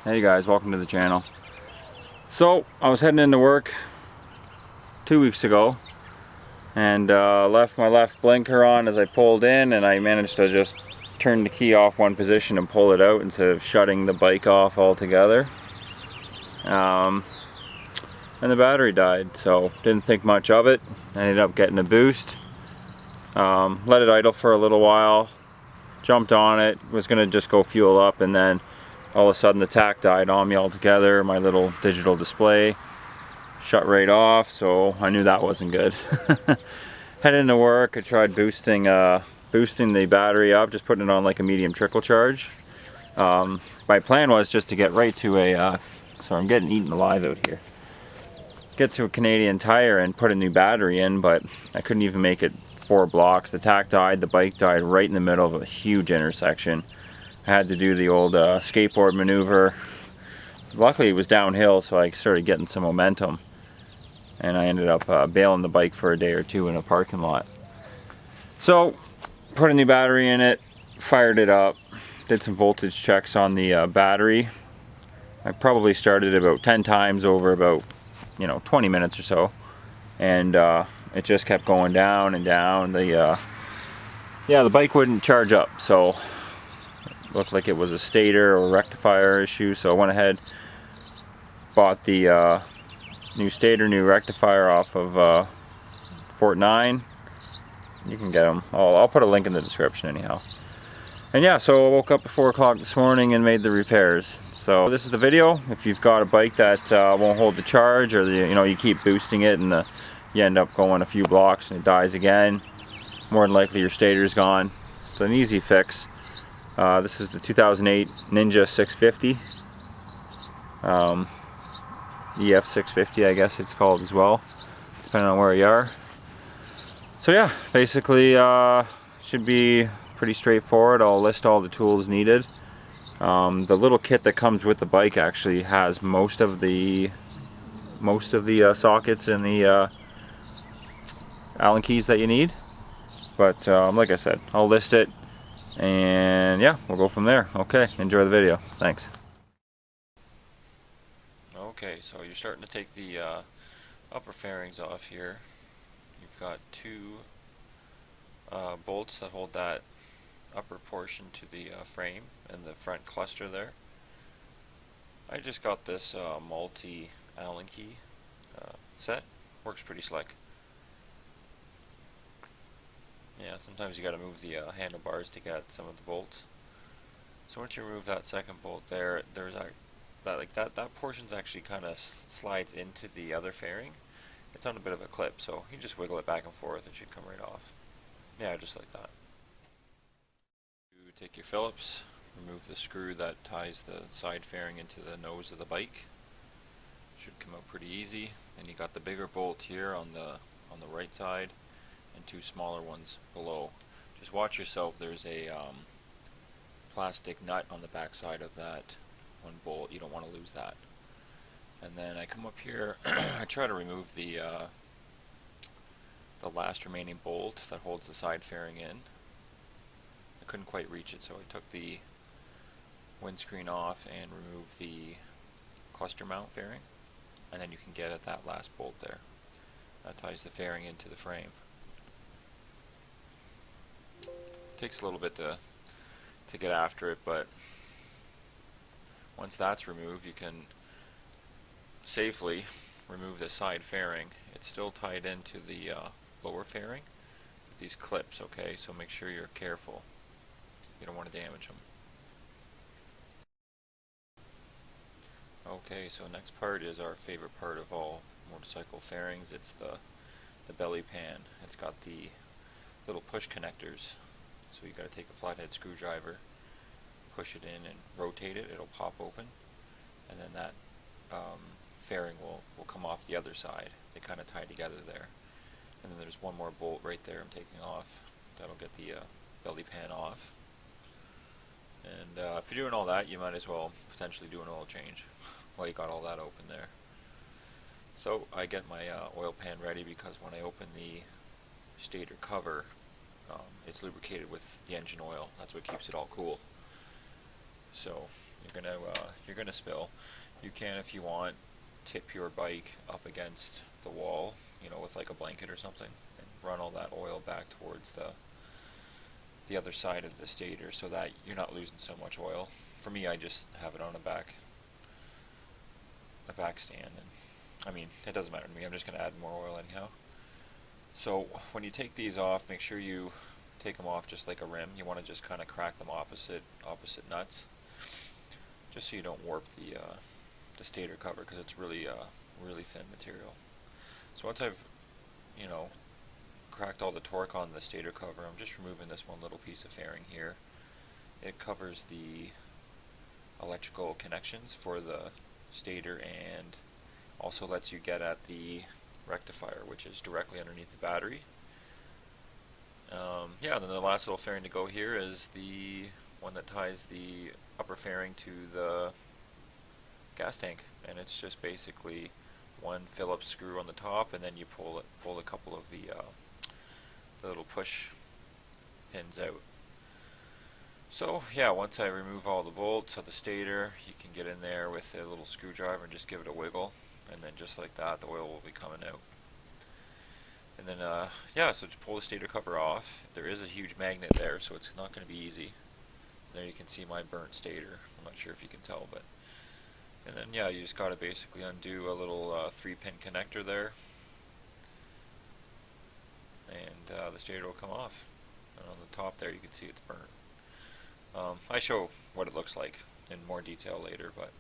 Hey guys, welcome to the channel. So I was heading into work 2 weeks ago and left my left blinker on as I pulled in, and I managed to just turn the key off one position and pull it out instead of shutting the bike off altogether. And the battery died, so didn't think much of it. I ended up getting a boost. Let it idle for a little while, jumped on it, was gonna just go fuel up, and then all of a sudden the tach died on me altogether. My little digital display shut right off, so I knew that wasn't good. Heading into work, I tried boosting the battery up, just putting it on like a medium trickle charge. My plan was just to get right to a, sorry, I'm getting eaten alive out here. Get to a Canadian Tire and put a new battery in, but I couldn't even make it 4 blocks. The tach died, the bike died right in the middle of a huge intersection. I had to do the old skateboard maneuver. Luckily it was downhill, so I started getting some momentum, and I ended up bailing the bike for a day or two in a parking lot. So put a new battery in it, fired it up, did some voltage checks on the battery. I probably started it about 10 times over about 20 minutes or so, and it just kept going down and down. The bike wouldn't charge up, so looked like it was a Stator or rectifier issue. So I went ahead, bought the new Stator, new rectifier off of Fort 9. You can get them. I'll put a link in the description anyhow. And yeah, so I woke up at 4 o'clock this morning and made the repairs. So this is the video. If you've got a bike that won't hold the charge, or you keep boosting it and you end up going a few blocks and it dies again, more than likely your stator's gone. It's an easy fix. This is the 2008 Ninja 650, EF 650 I guess it's called as well, depending on where you are. So yeah, basically should be pretty straightforward. I'll list all the tools needed. The little kit that comes with the bike actually has most of the sockets and the Allen keys that you need, but like I said, I'll list it. And yeah, we'll go from there. Okay, enjoy the video. Thanks. Okay, so you're starting to take the upper fairings off here. You've got 2 bolts that hold that upper portion to the frame and the front cluster there. I just got this multi Allen key set. Works pretty slick. Yeah, sometimes you got to move the handlebars to get some of the bolts. So once you remove that second bolt there, there's that portion's actually kind of slides into the other fairing. It's on a bit of a clip, so you just wiggle it back and forth, it should come right off. Yeah, just like that. You take your Phillips, remove the screw that ties the side fairing into the nose of the bike. Should come out pretty easy. And you got the bigger bolt here on the right side, and 2 smaller ones below. Just watch yourself. There's a plastic nut on the back side of that one bolt. You don't want to lose that. And then I come up here. I try to remove the last remaining bolt that holds the side fairing in. I couldn't quite reach it, so I took the windscreen off and removed the cluster mount fairing, and then you can get at that last bolt there. That ties the fairing into the frame. Takes a little bit to get after it, but once that's removed, you can safely remove the side fairing. It's still tied into the lower fairing with these clips, okay? So make sure you're careful. You don't want to damage them. Okay, so next part is our favorite part of all motorcycle fairings. It's the belly pan. It's got the little push connectors. So you got to take a flathead screwdriver, push it in and rotate it. It'll pop open, and then that fairing will come off the other side. They kind of tie together there. And then there's one more bolt right there I'm taking off. That'll get the belly pan off. And if you're doing all that, you might as well potentially do an oil change while you got all that open there. So I get my oil pan ready, because when I open the Stator cover, it's lubricated with the engine oil. That's what keeps it all cool. So you're gonna spill. You can, if you want, tip your bike up against the wall, you know, with like a blanket or something, and run all that oil back towards the other side of the stator so that you're not losing so much oil. For me, I just have it on a back stand, and I mean, it doesn't matter to me. I'm just going to add more oil anyhow. So when you take these off, make sure you take them off just like a rim. You want to just kind of crack them opposite nuts, just so you don't warp the stator cover, because it's really thin material. So once I've, you know, cracked all the torque on the stator cover, I'm just removing this one little piece of fairing here. It covers the electrical connections for the stator and also lets you get at the rectifier, which is directly underneath the battery. Yeah, then the last little fairing to go here is the one that ties the upper fairing to the gas tank, and it's just basically one Phillips screw on the top, and then you pull a couple of the little push pins out. So yeah, once I remove all the bolts of the stator, you can get in there with a little screwdriver and just give it a wiggle, and then just like that, the oil will be coming out. And then yeah, so just pull the stator cover off. There is a huge magnet there, so it's not going to be easy. There you can see my burnt stator. I'm not sure if you can tell, but and then yeah, you just got to basically undo a little 3-pin connector there, and the stator will come off. And on the top there, you can see it's burnt. I show what it looks like in more detail later, but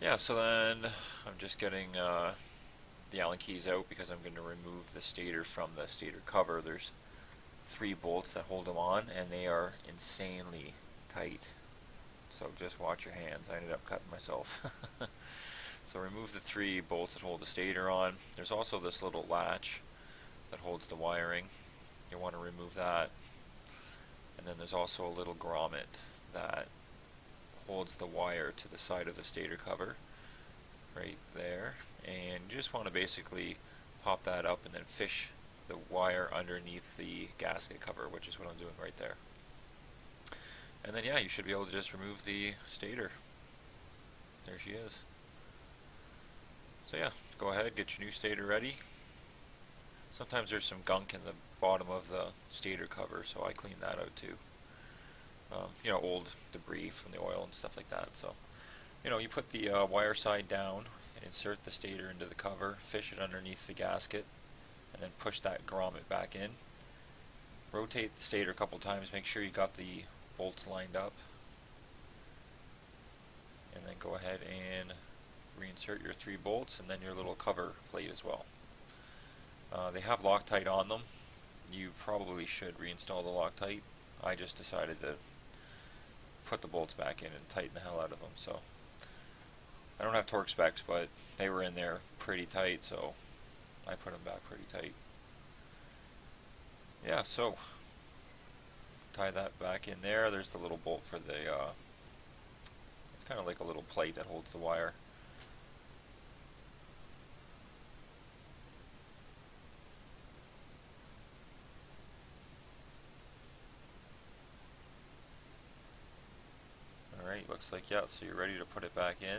yeah, so then I'm just getting the Allen keys out because I'm going to remove the stator from the stator cover. There's 3 bolts that hold them on, and they are insanely tight. So just watch your hands. I ended up cutting myself. So remove the 3 bolts that hold the stator on. There's also this little latch that holds the wiring. You want to remove that. And then there's also a little grommet that holds the wire to the side of the stator cover right there, and you just want to basically pop that up and then fish the wire underneath the gasket cover, which is what I'm doing right there. And then yeah, you should be able to just remove the stator. There she is. So yeah, go ahead, get your new stator ready. Sometimes there's some gunk in the bottom of the stator cover, so I clean that out too. You know, old debris from the oil and stuff like that. So, you know, you put the wire side down and insert the stator into the cover, fish it underneath the gasket, and then push that grommet back in. Rotate the stator a couple times, make sure you got the bolts lined up, and then go ahead and reinsert your 3 bolts and then your little cover plate as well. They have Loctite on them. You probably should reinstall the Loctite. I just decided to put the bolts back in and tighten the hell out of them. So I don't have torque specs, but they were in there pretty tight, so I put them back pretty tight. Yeah, so tie that back in there. There's the little bolt for the it's kind of like a little plate that holds the wire. Alright, looks like, yeah, so you're ready to put it back in.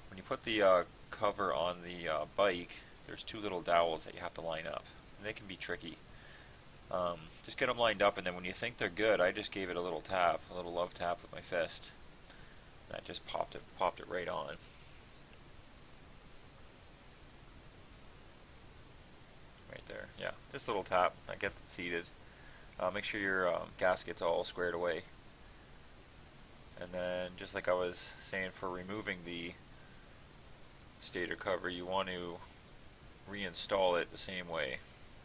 When you put the cover on the bike, there's 2 little dowels that you have to line up, and they can be tricky. Just get them lined up, and then when you think they're good, I just gave it a little tap, a little love tap with my fist. That just popped it right on. Right there, yeah, just a little tap. That gets it seated. Make sure your gasket's all squared away. And then, just like I was saying for removing the stator cover, you want to reinstall it the same way.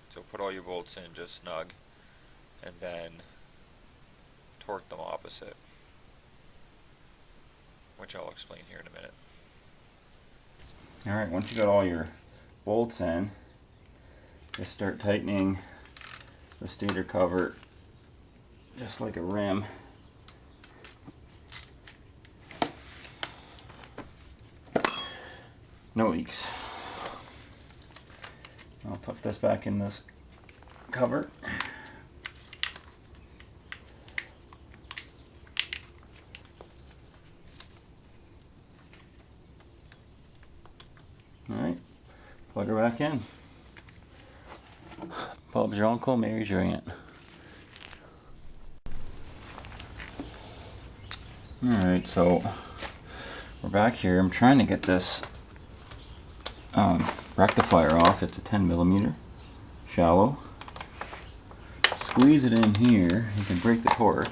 So put all your bolts in just snug, and then torque them opposite, which I'll explain here in a minute. Alright, once you got all your bolts in, just start tightening the stator cover just like a rim. No leaks. I'll put this back in this cover. plug her back in. Bob's your uncle, Mary's your aunt. Alright, so we're back here. I'm trying to get this rectifier off. It's a 10mm, shallow. Squeeze it in here, you can break the torque.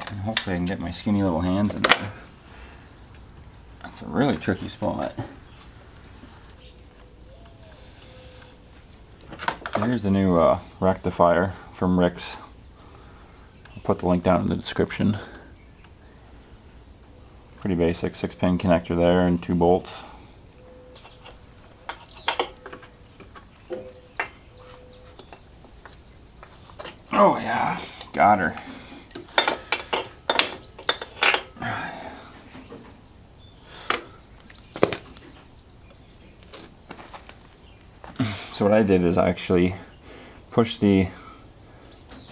And hopefully I can get my skinny little hands in there. That's a really tricky spot. Here's the new rectifier from Rick's. I'll put the link down in the description. Pretty basic, 6-pin connector there and 2 bolts. Oh yeah, got her. So what I did is I actually pushed the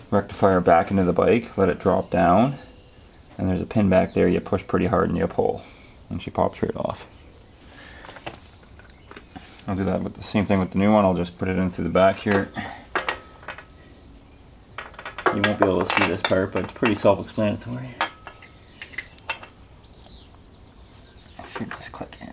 rectifier back into the bike, let it drop down, and there's a pin back there. You push pretty hard and you pull, and she pops right off. I'll do that with the same thing with the new one. I'll just put it in through the back here. You won't be able to see this part, but it's pretty self-explanatory. I should just click in.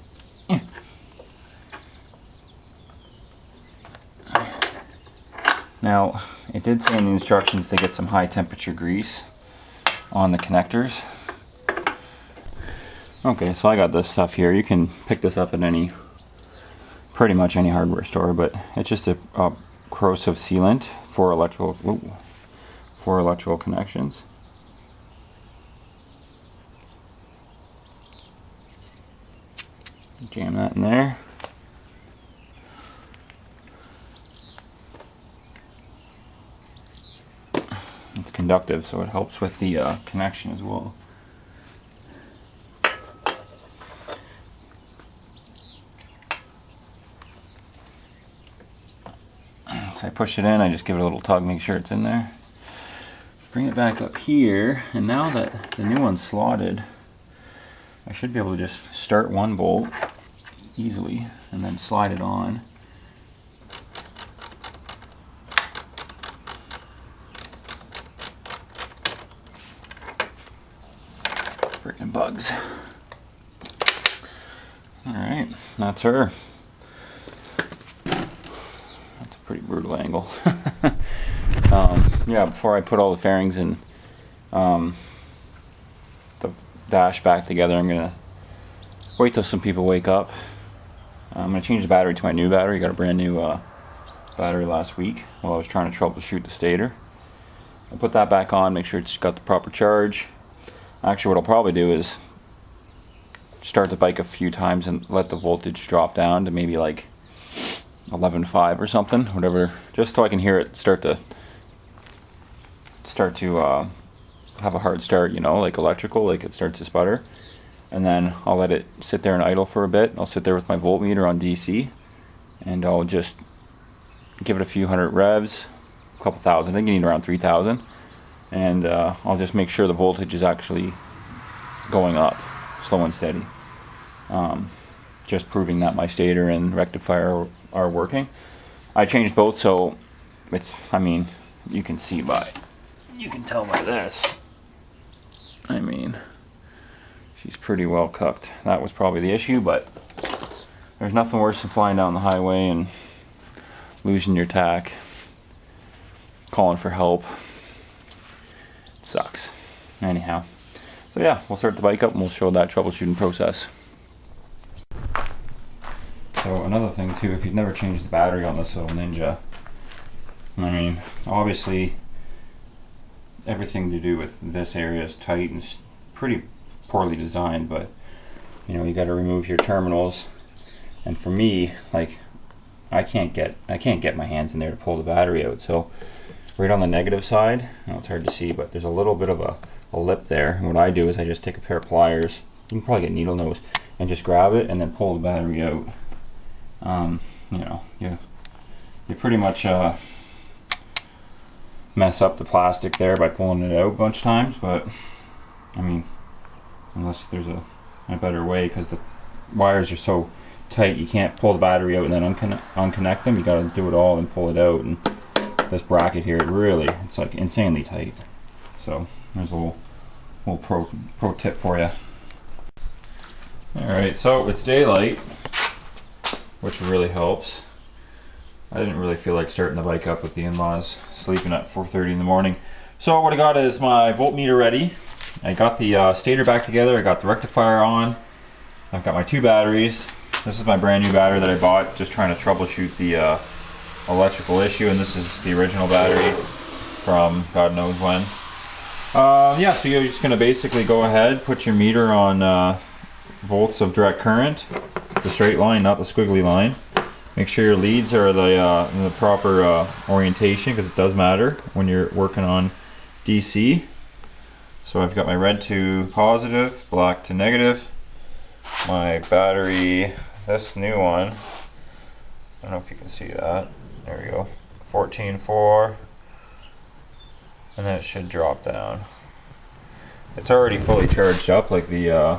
Now, it did say in the instructions to get some high temperature grease on the connectors. Okay, so I got this stuff here. You can pick this up at pretty much any hardware store, but it's just a corrosive sealant for electrical connections. Jam that in there. It's conductive, so it helps with the connection as well. So I push it in, I just give it a little tug, make sure it's in there. Bring it back up here, and now that the new one's slotted, I should be able to just start one bolt easily and then slide it on. Freaking bugs. Alright, that's her. That's a pretty brutal angle. Yeah, before I put all the fairings and the dash back together, I'm going to wait till some people wake up. I'm going to change the battery to my new battery. Got a brand new battery last week while I was trying to troubleshoot the stator. I'll put that back on, make sure it's got the proper charge. Actually, what I'll probably do is start the bike a few times and let the voltage drop down to maybe like 11.5 or something, whatever, just so I can hear it start to have a hard start, you know, like electrical, like it starts to sputter. And then I'll let it sit there and idle for a bit. I'll sit there with my voltmeter on DC, and I'll just give it a few hundred revs, a couple thousand. I think you need around 3,000. And I'll just make sure the voltage is actually going up, slow and steady. Just proving that my stator and rectifier are working. I changed both, so it's, I mean, you can tell by this. I mean, she's pretty well cooked. That was probably the issue, but there's nothing worse than flying down the highway and losing your tack, calling for help. Sucks. Anyhow, so yeah, we'll start the bike up and we'll show that troubleshooting process. So another thing too, if you've never changed the battery on this little Ninja, I mean, obviously everything to do with this area is tight and pretty poorly designed, but you know, you got to remove your terminals. And for me, like, I can't get my hands in there to pull the battery out. So right on the negative side, I know it's hard to see, but there's a little bit of a lip there. And what I do is I just take a pair of pliers, you can probably get needle nose, and just grab it and then pull the battery out. You know, you pretty much mess up the plastic there by pulling it out a bunch of times, but I mean, unless there's a better way, because the wires are so tight you can't pull the battery out and then unconnect them. You got to do it all and pull it out. And this bracket here, it's like insanely tight. So there's a little pro tip for you. Alright, so it's daylight, which really helps. I didn't really feel like starting the bike up with the in-laws sleeping at 4:30 in the morning. So what I got is my voltmeter ready. I got the stator back together. I got the rectifier on. I've got my 2 batteries. This is my brand new battery that I bought, just trying to troubleshoot the electrical issue, and this is the original battery from God knows when. Yeah, so you're just going to basically go ahead, put your meter on volts of direct current. It's the straight line, not the squiggly line. Make sure your leads are in the proper orientation, because it does matter when you're working on DC. So I've got my red to positive, black to negative. My battery, this new one, I don't know if you can see that. There we go. 14.4, and then it should drop down. It's already fully charged up, like the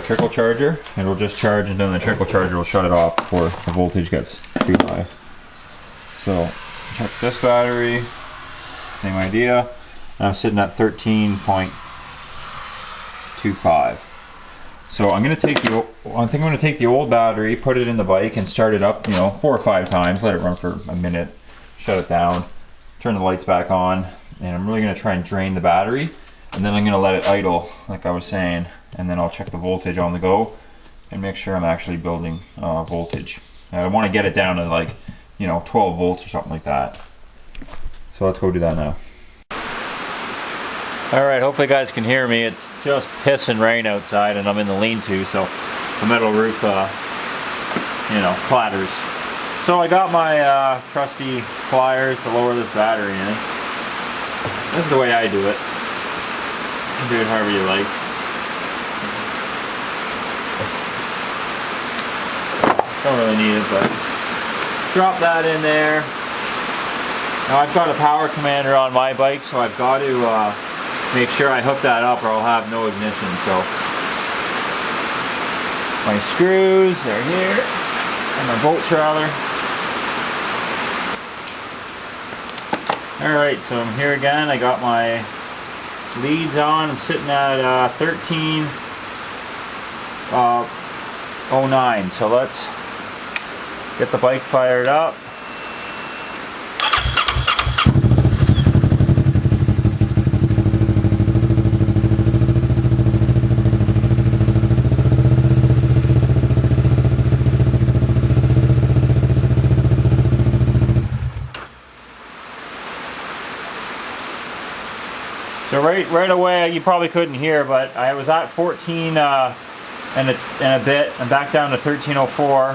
trickle charger. It'll just charge, and then the trickle charger will shut it off before the voltage gets too high. So check this battery, same idea. And I'm sitting at 13.25. So I'm going to take I think I'm going to take the old battery, put it in the bike, and start it up, 4 or 5 times. Let it run for a minute, shut it down, turn the lights back on, and I'm really going to try and drain the battery. And then I'm going to let it idle, like I was saying, and then I'll check the voltage on the go and make sure I'm actually building voltage. And I want to get it down to like 12 volts or something like that. So let's go do that now. Alright, hopefully you guys can hear me. It's just pissing rain outside and I'm in the lean-to, so the metal roof clatters. So I got my trusty pliers to lower this battery in. This is the way I do it. You can do it however you like. Don't really need it, but drop that in there. Now I've got a power commander on my bike, so I've got to make sure I hook that up or I'll have no ignition. So my screws are here and my bolt trailer. Alright, so I'm here again. I got my leads on. I'm sitting at 13.09. So let's get the bike fired up. So right away, you probably couldn't hear, but I was at 14 and a bit, and back down to 13.04.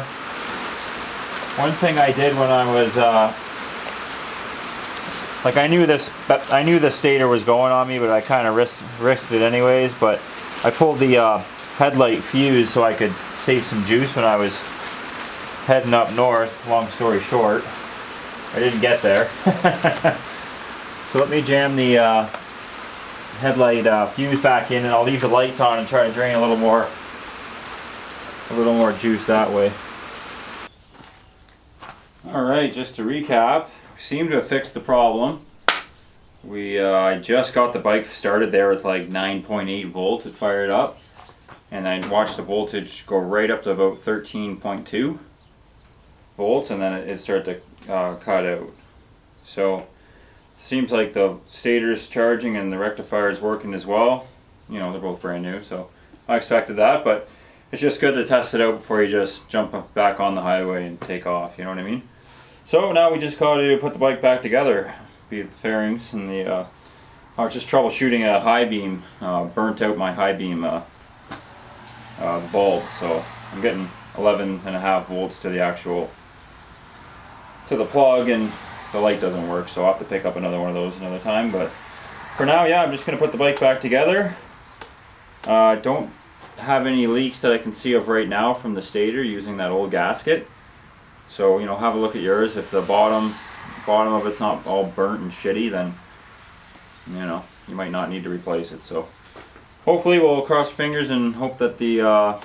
One thing I did when I was I knew the stator was going on me, but I kind of risked it anyways. But I pulled the headlight fuse so I could save some juice when I was heading up north. Long story short, I didn't get there. So let me jam the headlight fuse back in, and I'll leave the lights on and try to drain a little more juice that way. Alright, just to recap, we seem to have fixed the problem. I just got the bike started there with like 9.8 volts. It fired up, and I watched the voltage go right up to about 13.2 volts, and then it started to cut out. So seems like the stator's charging and the rectifier's working as well. They're both brand new, so I expected that, but it's just good to test it out before you just jump back on the highway and take off, you know what I mean? So now we just got to put the bike back together, be it the fairings and I was just troubleshooting a high beam, burnt out my high beam bulb, so I'm getting 11.5 volts to the plug, and the light doesn't work, so I'll have to pick up another one of those another time. But for now, yeah, I'm just going to put the bike back together. Don't have any leaks that I can see of right now from the stator using that old gasket. So, have a look at yours. If the bottom of it's not all burnt and shitty, then, you might not need to replace it. So, hopefully we'll cross fingers and hope that the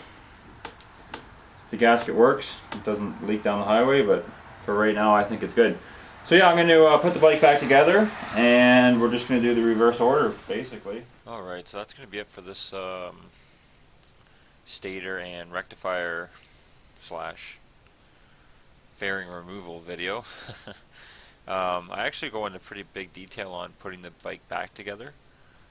gasket works. It doesn't leak down the highway, but for right now I think it's good. So yeah, I'm going to put the bike back together, and we're just going to do the reverse order, basically. Alright, so that's going to be it for this stator and rectifier slash fairing removal video. I actually go into pretty big detail on putting the bike back together,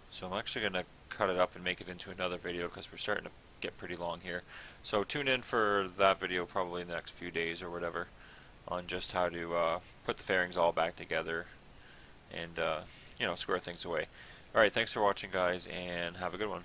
so I'm actually going to cut it up and make it into another video because we're starting to get pretty long here. So tune in for that video probably in the next few days or whatever on just how to put the fairings all back together and you know, square things away. Alright, thanks for watching guys, and have a good one.